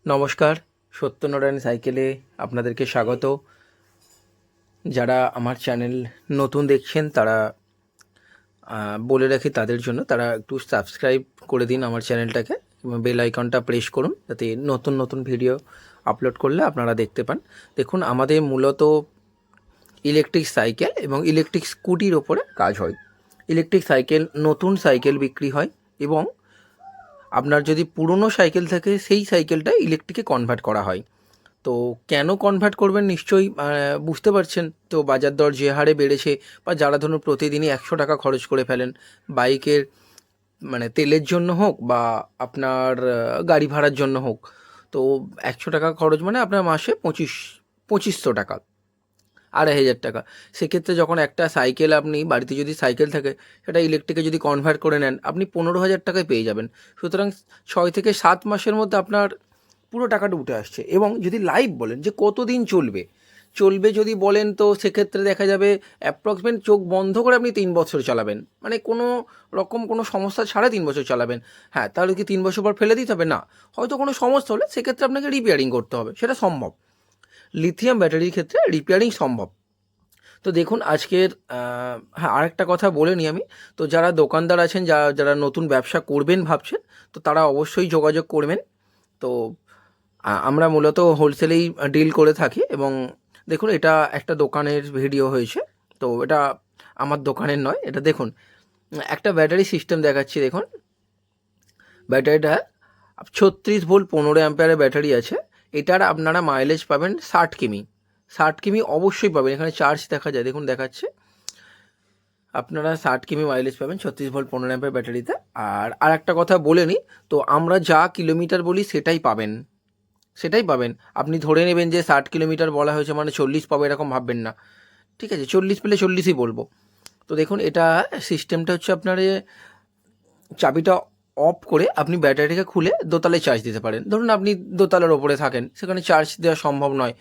নমস্কার, সত্যনারায়ণ সাইকেলে আপনাদেরকে স্বাগত। যারা আমার চ্যানেল নতুন দেখছেন তারা বলে রাখি তাদের জন্য, তারা একটু সাবস্ক্রাইব করে দিন আমার চ্যানেলটাকে এবং বেল আইকনটা প্রেস করুন, যাতে নতুন নতুন ভিডিও আপলোড করলে আপনারা দেখতে পান। দেখুন, আমাদের মূলত ইলেকট্রিক সাইকেল এবং ইলেকট্রিক স্কুটির ওপরে কাজ হয়। ইলেকট্রিক সাইকেল, নতুন সাইকেল বিক্রি হয় এবং আপনার যদি পুরনো সাইকেল থাকে সেই সাইকেলটা ইলেকট্রিকে কনভার্ট করা হয়। তো কেন কনভার্ট করবেন নিশ্চয়ই বুঝতে পারছেন। তো বাজার দর যে হারে বেড়েছে, বা যারা ধরুন প্রতিদিনই 100 টাকা খরচ করে ফেলেন বাইকের, মানে তেলের জন্য হোক বা আপনার গাড়ি ভাড়ার জন্য হোক, তো 100 টাকা খরচ মানে আপনার মাসে 2500 টাকা, 2500 টাকা। সেক্ষেত্রে যখন একটা সাইকেল, আপনি বাড়িতে যদি সাইকেল থাকে সেটা ইলেকট্রিকে যদি কনভার্ট করে নেন, আপনি 15,000 টাকায় পেয়ে যাবেন। সুতরাং 6 থেকে 7 মাসের মধ্যে আপনার পুরো টাকাটা উঠে আসছে। এবং যদি লাইফ বলেন যে কতদিন চলবে চলবে যদি বলেন, তো সেক্ষেত্রে দেখা যাবে অ্যাপ্রক্সিমেট চোখ বন্ধ করে আপনি 3 বছর চালাবেন, মানে কোনো রকম কোনো সমস্যা ছাড়া 3 বছর চালাবেন। হ্যাঁ, তাহলে কি 3 বছর পর ফেলে দিতে হবে? না, হয়তো কোনো সমস্যা হলে সেক্ষেত্রে আপনাকে রিপেয়ারিং করতে হবে, সেটা সম্ভব। লিথিয়াম ব্যাটারির ক্ষেত্রে রিপেয়ারিং সম্ভব। তো দেখুন আজকের হ্যাঁ, আরেকটা কথা বলে নিই আমি। তো যারা দোকানদার আছেন, যারা নতুন ব্যবসা করবেন ভাবছেন, তো তারা অবশ্যই যোগাযোগ করবেন। তো আমরা মূলত হোলসেলেই ডিল করে থাকি। এবং দেখুন, এটা একটা দোকানের ভিডিও হয়েছে, তো এটা আমার দোকানের নয়। এটা দেখুন, একটা ব্যাটারি সিস্টেম দেখাচ্ছি। দেখুন, ব্যাটারিটা 36 ভোল্ট 15 অ্যাম্পিয়ারের ব্যাটারি আছে। এটার আপনারা মাইলেজ পাবেন 60 কিমি। 60 কিমি অবশ্যই পাবেন, এখানে চার্জ দেখা যায়, দেখুন দেখাচ্ছে। আপনারা 60 কিমি মাইলেজ পাবেন 36 ভোল্ট 15 অ্যাম্পিয়ার ব্যাটারিতে। আর একটা কথা বলে নিই, তো আমরা যা কিলোমিটার বলি সেটাই পাবেন। আপনি ধরে নেবেন যে 60 কিলোমিটার বলা হয়েছে মানে 40 পাবো, এরকম ভাববেন না। ঠিক আছে, 40 পেলে 40ই বলবো। তো দেখুন, এটা সিস্টেমটা হচ্ছে আপনার চাবিটা অফ করে আপনি ব্যাটারিটাকে খুলে দোতলায় চার্জ দিতে পারেন। ধরুন আপনি দোতলার ওপরে থাকেন, সেখানে চার্জ দেওয়া সম্ভব নয়,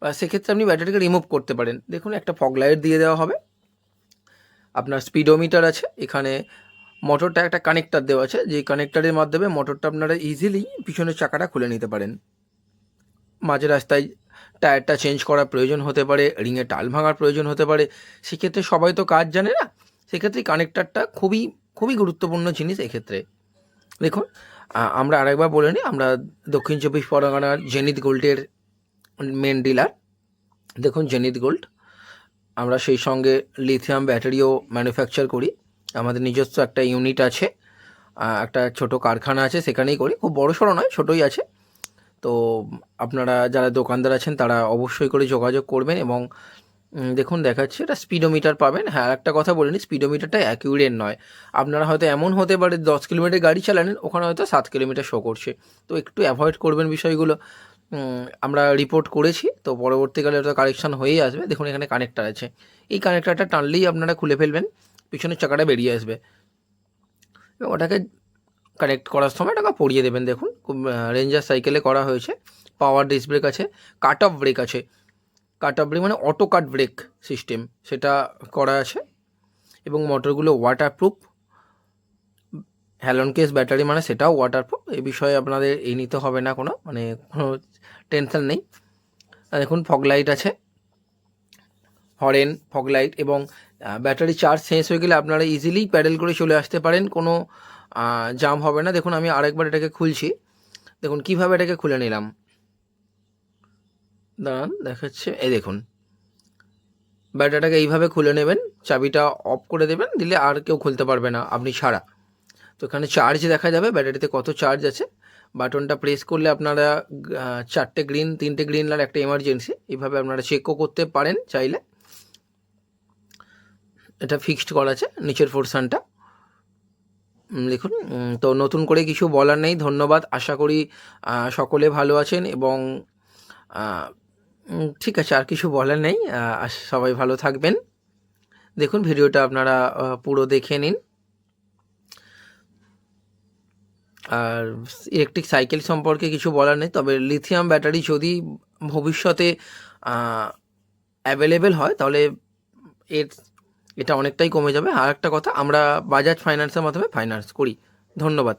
সেক্ষেত্রে আপনি ব্যাটারিটাকে রিমুভ করতে পারেন। দেখুন, একটা ফগ লাইট দিয়ে দেওয়া হবে, আপনার স্পিডোমিটার আছে, এখানে মোটরটা একটা কানেক্টার দেওয়া আছে, যে কানেক্টারের মাধ্যমে মোটরটা আপনারা ইজিলি পিছনের চাকাটা খুলে নিতে পারেন। মাঝে রাস্তায় টায়ারটা চেঞ্জ করার প্রয়োজন হতে পারে, রিংয়ে টাল ভাঙার প্রয়োজন হতে পারে, সেক্ষেত্রে সবাই তো কাজ জানে না, সেক্ষেত্রে কানেক্টারটা খুবই খুবই গুরুত্বপূর্ণ জিনিস এক্ষেত্রে। দেখুন, আমরা আরেকবার বলে নিই, আমরা দক্ষিণ চব্বিশ পরগনার জেনিথ গোল্ডের মেন ডিলার। দেখুন, জেনিথ গোল্ড, আমরা সেই সঙ্গে লিথিয়াম ব্যাটারিও ম্যানুফ্যাকচার করি। আমাদের নিজস্ব একটা ইউনিট আছে, একটা ছোট কারখানা আছে, সেখানেই করি। খুব বড় সড়ো নয়, ছোটোই আছে। তো আপনারা যারা দোকানদার আছেন তারা অবশ্যই করে যোগাযোগ করবেন। এবং দেখুন দেখাচ্ছে, এটা স্পিডোমিটার পাবেন। হ্যাঁ, একটা কথা বলে নিই, স্পিডোমিটারটা অ্যাকিউরেট নয়। আপনারা হয়তো এমন হতে পারে 10 কিলোমিটার গাড়ি চালালেন, ওখানে হয়তো 7 কিলোমিটার শো করছে। তো একটু অ্যাভয়েড করবেন বিষয়গুলো। আমরা রিপোর্ট করেছি, তো পরবর্তীকালে ওটা কারেকশান হয়েই আসবে। দেখুন, এখানে কানেক্টার আছে, এই কানেক্টারটা টানলেই আপনারা খুলে ফেলবেন, পিছনের চাকাটা বেরিয়ে আসবে। এবং ওটাকে কানেক্ট করার সময় টাকা পরিয়ে দেবেন। দেখুন, খুব রেঞ্জার সাইকেলে করা হয়েছে। পাওয়ার ডিস্ক ব্রেক আছে, কাট অফ ব্রেক আছে। কাট অফ ব্রেক মানে অটো কাট ব্রেক সিস্টেম, সেটা করা আছে। এবং মোটরগুলো ওয়াটারপ্রুফ, হ্যালন কেস ব্যাটারি মানে সেটাও ওয়াটারপ্রুফ। এই বিষয়ে আপনাদের নিতে হবে না, কোনো টেনশন নেই। দেখুন, ফগ লাইট আছে, হরেন, ফগ লাইট। এবং ব্যাটারি চার্জ শেষ হয়ে গেলে আপনারা ইজিলি প্যাডেল করে চলে আসতে পারেন, কোনো জাম হবে না। দেখুন, আমি আরেকবার এটাকে খুলছি, দেখুন কীভাবে এটাকে খুলে নিলাম। দাঁড়ান, দেখাচ্ছে, এই দেখুন, ব্যাটারিটাকে এইভাবে খুলে নেবেন, চাবিটা অফ করে দেবেন, দিলে আর কেউ খুলতে পারবে না আপনি ছাড়া। তো এখানে চার্জ দেখা যাবে, ব্যাটারিতে কত চার্জ আছে। বাটনটা প্রেস করলে আপনারা 4টে গ্রিন, 3টে গ্রিন আর একটা এমার্জেন্সি, এইভাবে আপনারা চেকও করতে পারেন চাইলে। এটা ফিক্সড করা আছে নিচের পোর্শনটা। দেখুন, তো নতুন করে কিছু বলার নেই। ধন্যবাদ, আশা করি সকলে ভালো আছেন। এবং ঠিক আছে, আর কিছু বলার নেই। সবাই ভালো থাকবেন। দেখুন, ভিডিওটা আপনারা পুরো দেখে নিন। আর ইলেকট্রিক সাইকেল সম্পর্কে কিছু বলার নেই, তবে লিথিয়াম ব্যাটারি যদি ভবিষ্যতে অ্যাভেলেবেল হয়, তাহলে এটা অনেকটাই কমে যাবে। আর একটা কথা, আমরা বাজাজ ফাইন্যান্সের মাধ্যমে ফাইন্যান্স করি। ধন্যবাদ।